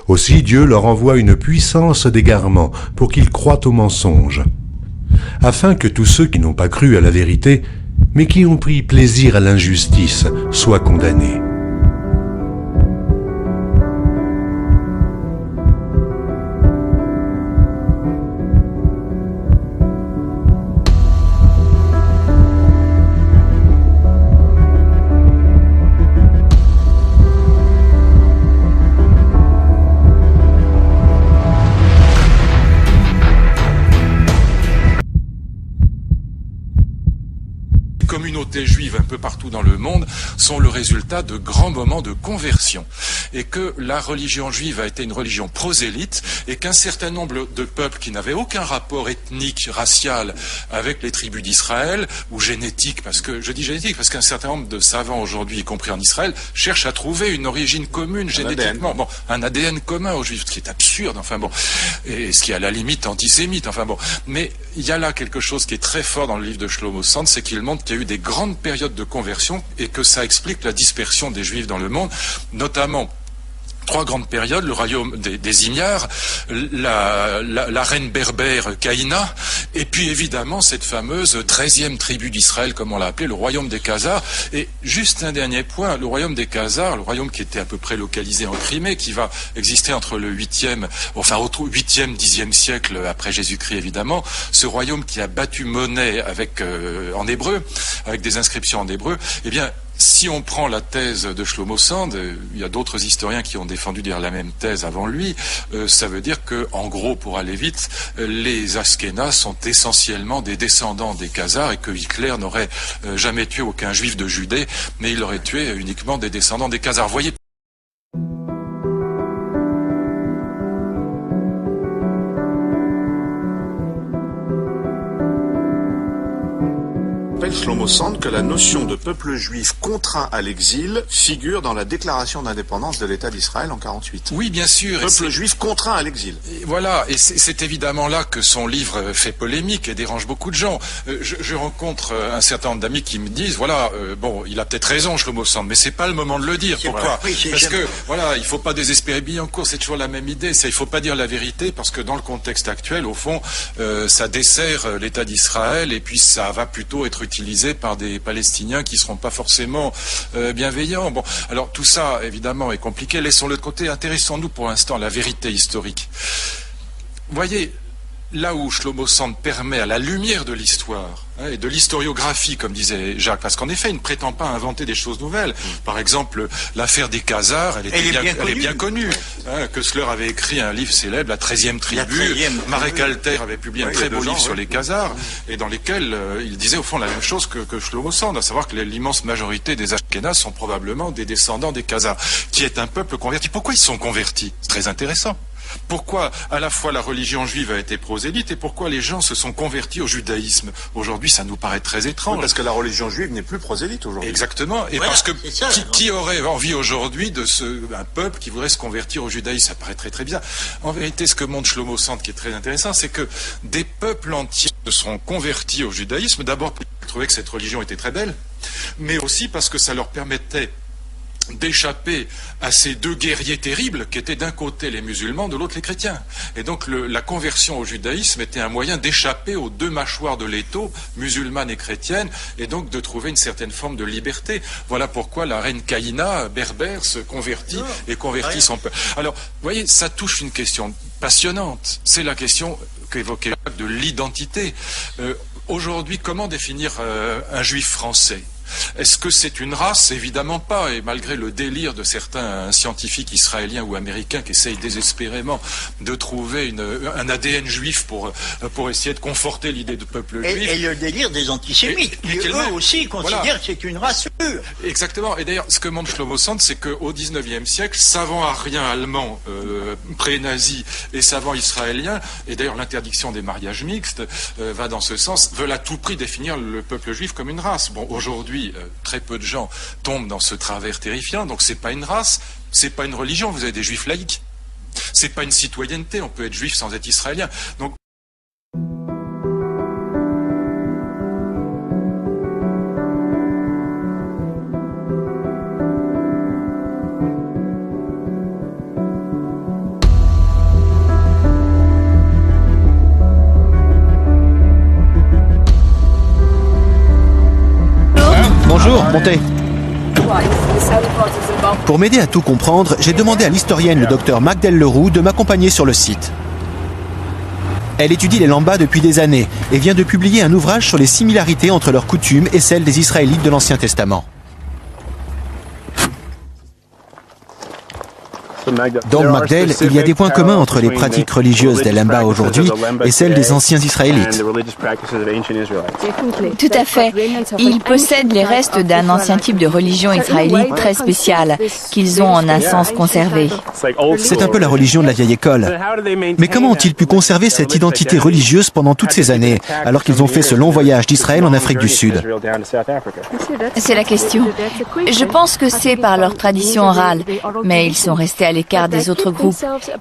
Aussi Dieu leur envoie une puissance d'égarement pour qu'ils croient au mensonge, afin que tous ceux qui n'ont pas cru à la vérité, mais qui ont pris plaisir à l'injustice, soient condamnés. Communautés juives un peu partout dans le monde sont le résultat de grands moments de conversion et que la religion juive a été une religion prosélyte et qu'un certain nombre de peuples qui n'avaient aucun rapport ethnique, racial avec les tribus d'Israël ou génétique, parce que je dis génétique parce qu'un certain nombre de savants aujourd'hui, y compris en Israël, cherchent à trouver une origine commune génétiquement, un ADN commun aux juifs, ce qui est absurde, et ce qui est à la limite antisémite, mais il y a là quelque chose qui est très fort dans le livre de Shlomo Sand, c'est qu'il montre qu'il y a eu des grandes périodes de conversion et que ça explique la dispersion des Juifs dans le monde, notamment trois grandes périodes, le royaume des Imiars, la reine berbère Caïna, et puis évidemment cette fameuse 13e tribu d'Israël, comme on l'a appelé, le royaume des Khazars. Et juste un dernier point, le royaume des Khazars, le royaume qui était à peu près localisé en Crimée, qui va exister entre le 8e, au 8e, 10e siècle après Jésus-Christ évidemment, ce royaume qui a battu monnaie en hébreu, avec des inscriptions en hébreu, eh bien, si on prend la thèse de Shlomo Sand, il y a d'autres historiens qui ont défendu la même thèse avant lui, ça veut dire que, en gros, pour aller vite, les Ashkénazes sont essentiellement des descendants des Khazars et que Hitler n'aurait jamais tué aucun juif de Judée, mais il aurait tué uniquement des descendants des Khazars. Vous voyez ? Shlomo Sand que la notion de peuple juif contraint à l'exil figure dans la déclaration d'indépendance de l'État d'Israël en 48. Oui, bien sûr. Peuple juif contraint à l'exil. Voilà, et c'est évidemment là que son livre fait polémique et dérange beaucoup de gens. Je rencontre un certain nombre d'amis qui me disent, il a peut-être raison, Shlomo Sand, mais c'est pas le moment de le dire. Pourquoi ? Parce que, il faut pas désespérer Billancourt, c'est toujours la même idée. Il faut pas dire la vérité parce que dans le contexte actuel, au fond, ça dessert l'État d'Israël et puis ça va plutôt être utilisé par des Palestiniens qui ne seront pas forcément bienveillants. Bon, alors tout ça, évidemment, est compliqué. Laissons-le de côté. Intéressons-nous pour l'instant à la vérité historique. Vous voyez, là où Shlomo Sand permet, à la lumière de l'histoire, et de l'historiographie, comme disait Jacques, parce qu'en effet, il ne prétend pas inventer des choses nouvelles. Par exemple, l'affaire des Khazars, elle est bien connue. Kessler avait écrit un livre célèbre, La 13e tribu. Marek Alter avait publié un très beau livre sur les Khazars, et dans lesquels il disait au fond la même chose que Shlomo Sand, à savoir que l'immense majorité des Ashkénazes sont probablement des descendants des Khazars, qui est un peuple converti. Pourquoi ils sont convertis ? C'est très intéressant. Pourquoi à la fois la religion juive a été prosélyte et pourquoi les gens se sont convertis au judaïsme ? Aujourd'hui, ça nous paraît très étrange. Oui, parce que la religion juive n'est plus prosélyte aujourd'hui. Exactement. Et parce que qui aurait envie aujourd'hui un peuple qui voudrait se convertir au judaïsme ? Ça paraît très très bien. En vérité, ce que montre Shlomo Sand, qui est très intéressant, c'est que des peuples entiers se sont convertis au judaïsme. D'abord, parce qu'ils trouvaient que cette religion était très belle, mais aussi parce que ça leur permettait d'échapper à ces deux guerriers terribles qui étaient d'un côté les musulmans, de l'autre les chrétiens. Et donc la conversion au judaïsme était un moyen d'échapper aux deux mâchoires de l'étau, musulmane et chrétienne, et donc de trouver une certaine forme de liberté. Voilà pourquoi la reine Caïna, berbère, se convertit et convertit son peuple. Alors, vous voyez, ça touche une question passionnante. C'est la question qu'évoquait Jacques de l'identité. Aujourd'hui, comment définir un juif français ? Est-ce que c'est une race ? Évidemment pas, et malgré le délire de certains scientifiques israéliens ou américains qui essayent désespérément de trouver un ADN juif pour essayer de conforter l'idée de peuple juif. Et le délire des antisémites, qui eux aussi considèrent que c'est une race pure. Exactement, et d'ailleurs, ce que montre Shlomo Sand, c'est qu'au XIXe siècle, savants ariens allemands pré-nazis et savants israéliens, et d'ailleurs l'interdiction des mariages mixtes va dans ce sens, veulent à tout prix définir le peuple juif comme une race. Bon, aujourd'hui, très peu de gens tombent dans ce travers terrifiant, donc c'est pas une race, c'est pas une religion, vous avez des juifs laïcs, c'est pas une citoyenneté, on peut être juif sans être israélien. Donc Montez. Pour m'aider à tout comprendre, j'ai demandé à l'historienne, le docteur Magdelle Leroux, de m'accompagner sur le site. Elle étudie les lambas depuis des années et vient de publier un ouvrage sur les similarités entre leurs coutumes et celles des Israélites de l'Ancien Testament. Donc, Magdelle, il y a des points communs entre les pratiques religieuses des Lemba aujourd'hui et celles des anciens Israélites. Tout à fait. Ils possèdent les restes d'un ancien type de religion israélite très spéciale, qu'ils ont en un sens conservé. C'est un peu la religion de la vieille école. Mais comment ont-ils pu conserver cette identité religieuse pendant toutes ces années, alors qu'ils ont fait ce long voyage d'Israël en Afrique du Sud? C'est la question. Je pense que c'est par leur tradition orale, mais ils sont restés à l'écart des autres groupes.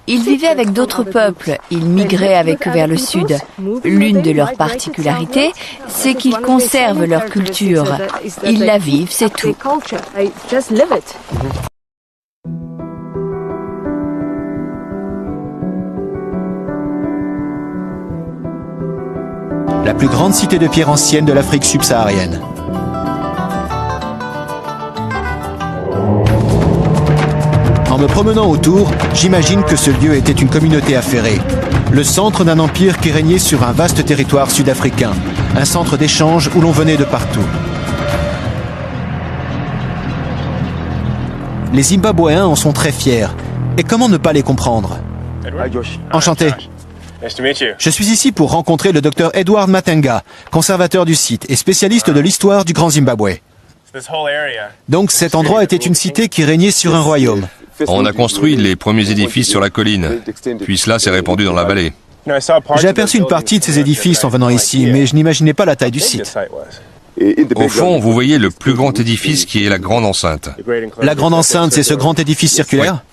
Ils vivaient avec d'autres peuples, ils migraient avec eux vers le sud. L'une de leurs particularités, c'est qu'ils conservent leur culture. Ils la vivent, c'est tout. La plus grande cité de pierre ancienne de l'Afrique subsaharienne. En me promenant autour, j'imagine que ce lieu était une communauté affairée. Le centre d'un empire qui régnait sur un vaste territoire sud-africain. Un centre d'échange où l'on venait de partout. Les Zimbabwéens en sont très fiers. Et comment ne pas les comprendre? Enchanté. Je suis ici pour rencontrer le docteur Edward Matenga, conservateur du site et spécialiste de l'histoire du Grand Zimbabwe. Donc cet endroit était une cité qui régnait sur un royaume. On a construit les premiers édifices sur la colline, puis cela s'est répandu dans la vallée. J'ai aperçu une partie de ces édifices en venant ici, mais je n'imaginais pas la taille du site. Au fond, vous voyez le plus grand édifice qui est la grande enceinte. La grande enceinte, c'est ce grand édifice circulaire?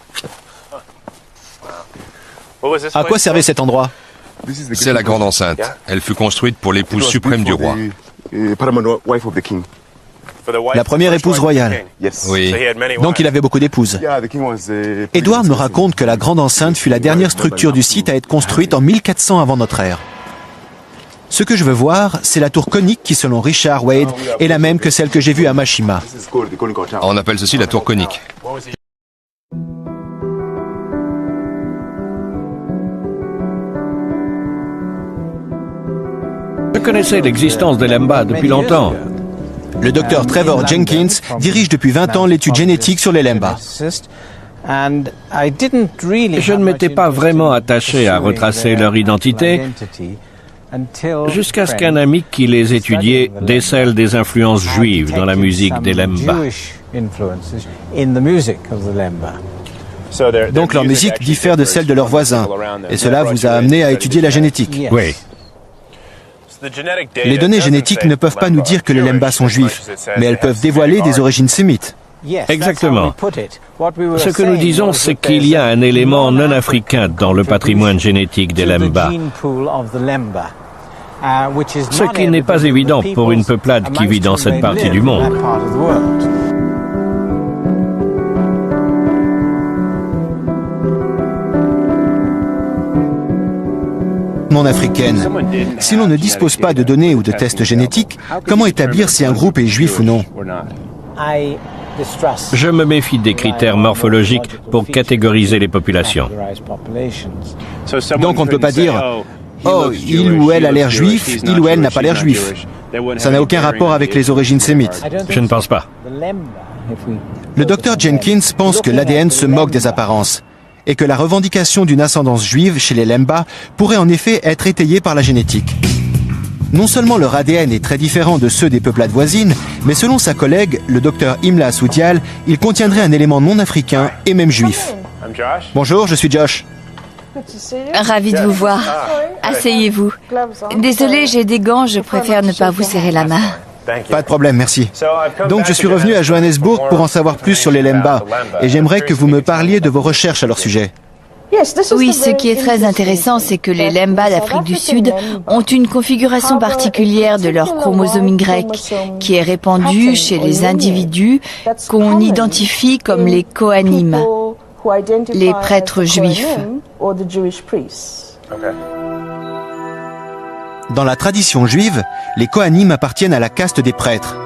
À quoi servait cet endroit? C'est la grande enceinte. Elle fut construite pour l'épouse suprême du roi. La première épouse royale. Oui. Donc il avait beaucoup d'épouses. Edward me raconte que la grande enceinte fut la dernière structure du site à être construite en 1400 avant notre ère. Ce que je veux voir, c'est la tour conique qui, selon Richard Wade, est la même que celle que j'ai vue à Mashima. On appelle ceci la tour conique. Je connaissais l'existence des Lemba depuis longtemps. Le docteur Trevor Jenkins dirige depuis 20 ans l'étude génétique sur les Lemba. Je ne m'étais pas vraiment attaché à retracer leur identité jusqu'à ce qu'un ami qui les étudiait décèle des influences juives dans la musique des Lemba. Donc leur musique diffère de celle de leurs voisins, et cela vous a amené à étudier la génétique. Oui. Les données génétiques ne peuvent pas nous dire que les Lemba sont juifs, mais elles peuvent dévoiler des origines sémites. Exactement. Ce que nous disons, c'est qu'il y a un élément non africain dans le patrimoine génétique des Lemba. Ce qui n'est pas évident pour une peuplade qui vit dans cette partie du monde. Non africaine. Si l'on ne dispose pas de données ou de tests génétiques, comment établir si un groupe est juif ou non? Je me méfie des critères morphologiques pour catégoriser les populations. Donc on ne peut pas dire « Oh, il ou elle a l'air juif, il ou elle n'a pas l'air juif ». Ça n'a aucun rapport avec les origines sémites. Je ne pense pas. Le docteur Jenkins pense que l'ADN se moque des apparences et que la revendication d'une ascendance juive chez les Lemba pourrait en effet être étayée par la génétique. Non seulement leur ADN est très différent de ceux des peuplades voisines, mais selon sa collègue, le docteur Imla Soudial, il contiendrait un élément non africain et même juif. Bonjour, je suis Josh. Ravi de vous voir. Asseyez-vous. Désolé, j'ai des gants, je préfère ne pas vous serrer la main. Pas de problème, merci. Donc je suis revenu à Johannesburg pour en savoir plus sur les Lemba, et j'aimerais que vous me parliez de vos recherches à leur sujet. Oui, ce qui est très intéressant, c'est que les Lemba d'Afrique du Sud ont une configuration particulière de leur chromosome Y, qui est répandue chez les individus qu'on identifie comme les Kohanim, les prêtres juifs. Dans la tradition juive, les Kohanim appartiennent à la caste des prêtres.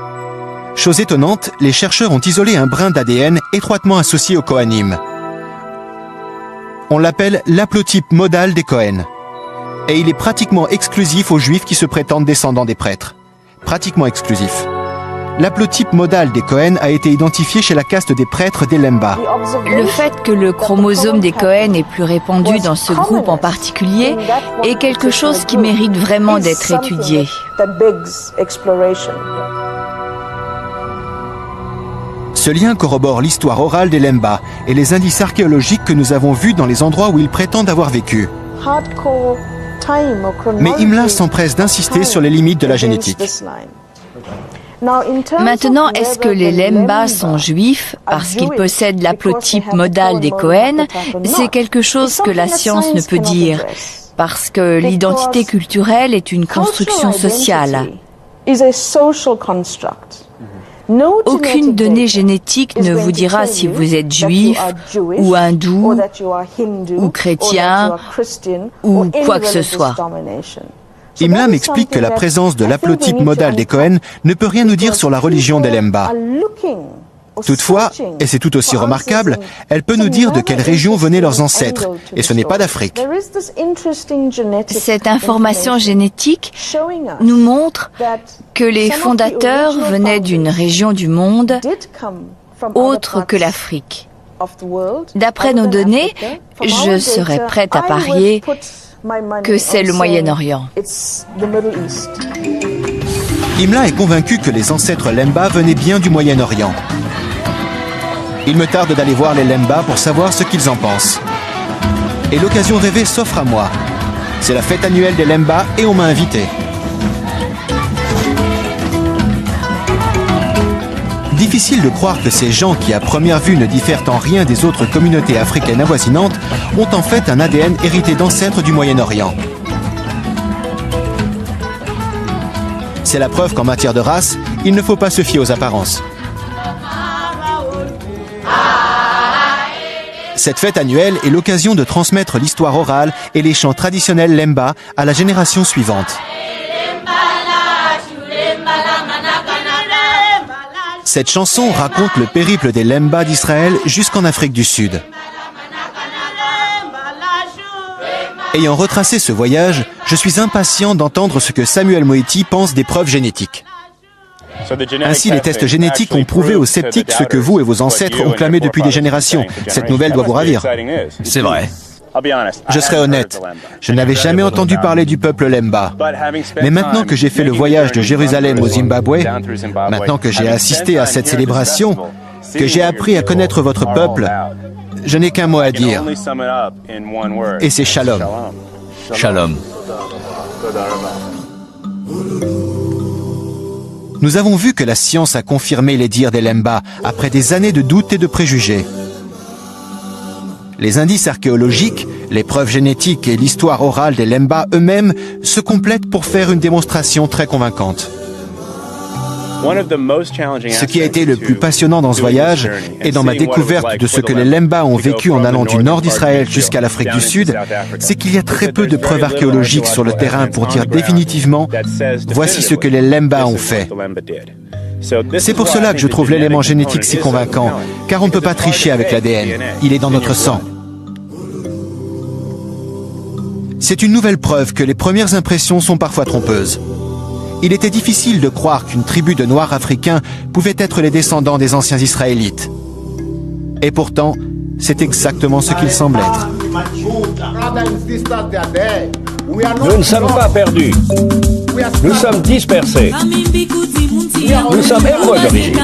Chose étonnante, les chercheurs ont isolé un brin d'ADN étroitement associé aux Kohanim. On l'appelle l'haplotype modal des Cohen. Et il est pratiquement exclusif aux Juifs qui se prétendent descendants des prêtres. Pratiquement exclusif. L'haplotype modal des Cohen a été identifié chez la caste des prêtres des Lemba. Le fait que le chromosome des Cohen est plus répandu dans ce groupe en particulier est quelque chose qui mérite vraiment d'être étudié. Ce lien corrobore l'histoire orale des Lemba et les indices archéologiques que nous avons vus dans les endroits où ils prétendent avoir vécu. Mais Imla s'empresse d'insister sur les limites de la génétique. Maintenant, est-ce que les Lemba sont juifs parce qu'ils possèdent l'haplotype modal des Cohen? C'est quelque chose que la science ne peut dire, parce que l'identité culturelle est une construction sociale. Aucune donnée génétique ne vous dira si vous êtes juif, ou hindou, ou chrétien, ou quoi que ce soit. Imla m'explique que la présence de l'haplotype modal des Cohen ne peut rien nous dire sur la religion des Lemba. Toutefois, et c'est tout aussi remarquable, elle peut nous dire de quelle région venaient leurs ancêtres, et ce n'est pas d'Afrique. Cette information génétique nous montre que les fondateurs venaient d'une région du monde autre que l'Afrique. D'après nos données, je serais prête à parier que c'est le Moyen-Orient. Imla est convaincu que les ancêtres Lemba venaient bien du Moyen-Orient. Il me tarde d'aller voir les Lemba pour savoir ce qu'ils en pensent. Et l'occasion rêvée s'offre à moi. C'est la fête annuelle des Lemba et on m'a invité. Difficile de croire que ces gens qui à première vue ne diffèrent en rien des autres communautés africaines avoisinantes ont en fait un ADN hérité d'ancêtres du Moyen-Orient. C'est la preuve qu'en matière de race, il ne faut pas se fier aux apparences. Cette fête annuelle est l'occasion de transmettre l'histoire orale et les chants traditionnels Lemba à la génération suivante. Cette chanson raconte le périple des Lemba d'Israël jusqu'en Afrique du Sud. Ayant retracé ce voyage, je suis impatient d'entendre ce que Samuel Moeti pense des preuves génétiques. Ainsi, les tests génétiques ont prouvé aux sceptiques ce que vous et vos ancêtres ont clamé depuis des générations. Cette nouvelle doit vous ravir. C'est vrai. Je serai honnête, je n'avais jamais entendu parler du peuple Lemba. Mais maintenant que j'ai fait le voyage de Jérusalem au Zimbabwe, maintenant que j'ai assisté à cette célébration, que j'ai appris à connaître votre peuple, je n'ai qu'un mot à dire. Et c'est Shalom. Shalom. Nous avons vu que la science a confirmé les dires des Lemba après des années de doutes et de préjugés. Les indices archéologiques, les preuves génétiques et l'histoire orale des Lemba eux-mêmes se complètent pour faire une démonstration très convaincante. Ce qui a été le plus passionnant dans ce voyage et dans ma découverte de ce que les Lemba ont vécu en allant du nord d'Israël jusqu'à l'Afrique du Sud, c'est qu'il y a très peu de preuves archéologiques sur le terrain pour dire définitivement « voici ce que les Lemba ont fait ». C'est pour cela que je trouve l'élément génétique si convaincant, car on ne peut pas tricher avec l'ADN, il est dans notre sang. C'est une nouvelle preuve que les premières impressions sont parfois trompeuses. Il était difficile de croire qu'une tribu de Noirs africains pouvait être les descendants des anciens Israélites. Et pourtant, c'est exactement ce qu'il semble être. Nous ne sommes pas perdus. Nous sommes dispersés. Nous sommes hébreux d'origine.